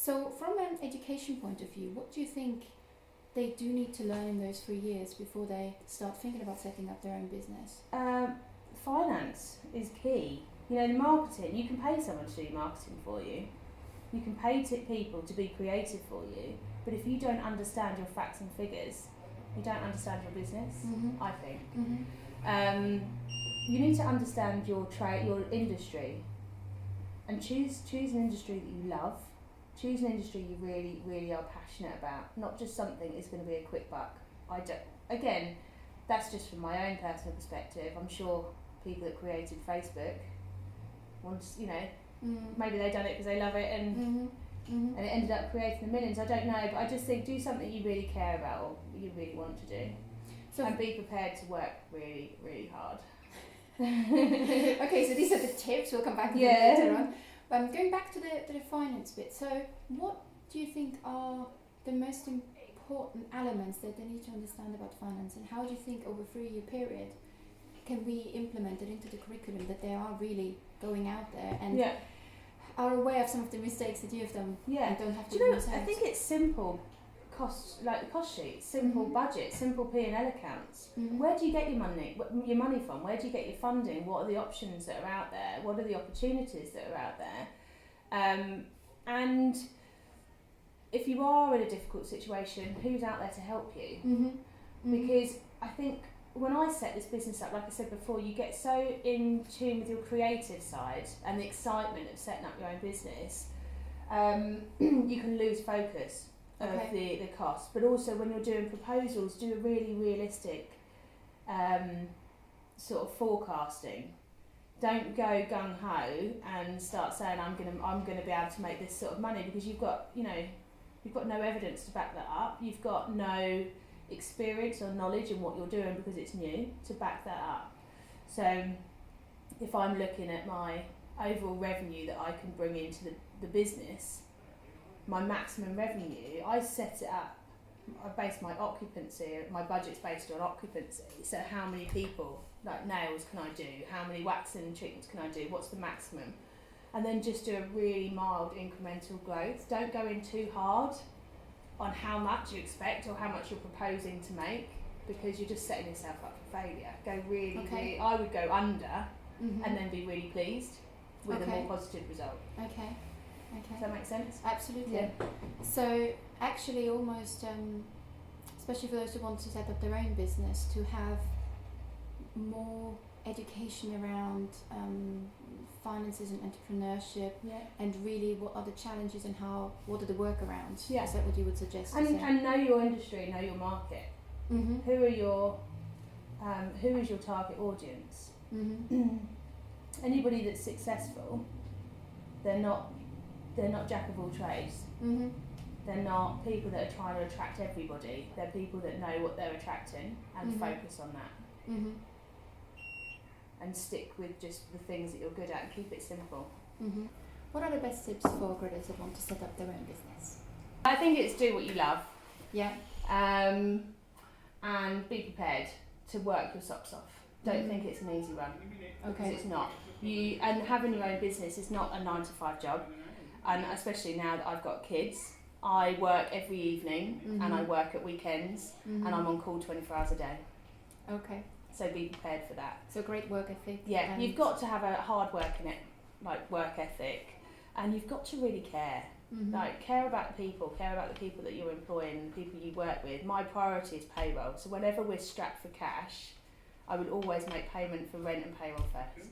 So from an education point of view, what do you think they do need to learn in those 3 years before they start thinking about setting up their own business? Finance is key. You know, the marketing, you can pay someone to do marketing for you. You can pay people to be creative for you. But if you don't understand your facts and figures, you don't understand your business, I think. You need to understand your trade, your industry, and choose an industry that you love. Choose an industry you really, really are passionate about, not just something that's going to be a quick buck. Again, that's just from my own personal perspective. I'm sure people that created Facebook maybe they've done it because they love it and it ended up creating the millions. I don't know, but I just think do something you really care about or you really want to do. And be prepared to work really, really hard. Okay, so these are the tips. We'll come back to them later on. Going back to the finance bit, so what do you think are the most important elements that they need to understand about finance, and how do you think over a 3-year period can we implement it into the curriculum that they are really going out there and are aware of some of the mistakes that you have done and don't have to do themselves? I think it's simple cost sheets, simple budget, simple P&L accounts. Where do you get your money from? Where do you get your funding? What are the options that are out there? What are the opportunities that are out there? And if you are in a difficult situation, who's out there to help you? Because I think when I set this business up, like I said before, you get so in tune with your creative side and the excitement of setting up your own business, you can lose focus of the cost. But also when you're doing proposals, do a really realistic sort of forecasting. Don't go gung ho and start saying I'm gonna be able to make this sort of money, because you've got no evidence to back that up. You've got no experience or knowledge in what you're doing because it's new to back that up. So if I'm looking at my overall revenue that I can bring into the business, my maximum revenue, I set it up, I base my budget's based on occupancy. So how many people, like nails, can I do? How many waxing treatments can I do? What's the maximum? And then just do a really mild incremental growth. Don't go in too hard on how much you expect or how much you're proposing to make, because you're just setting yourself up for failure. Go really, I would go under and then be really pleased with a more positive result. Okay. Does that make sense? Absolutely. Yeah. So actually almost, especially for those who want to set up their own business, to have more education around finances and entrepreneurship, and really what are the challenges and what are the workarounds? Is that what you would suggest? And know your industry, know your market. Who is your target audience? Anybody that's successful, they're not jack of all trades. They're not people that are trying to attract everybody. They're people that know what they're attracting and focus on that. And stick with just the things that you're good at and keep it simple. What are the best tips for creators that want to set up their own business? I think it's do what you love. Yeah. And be prepared to work your socks off. Don't think it's an easy run. Because it's not. And having your own business is not a 9-to-5 job. And especially now that I've got kids, I work every evening and I work at weekends and I'm on call 24 hours a day. Okay. So be prepared for that. So great work ethic. Yeah, you've got to have a hard work work ethic, and you've got to really care. Like care about the people that you're employing, the people you work with. My priority is payroll. So whenever we're strapped for cash, I would always make payment for rent and payroll first.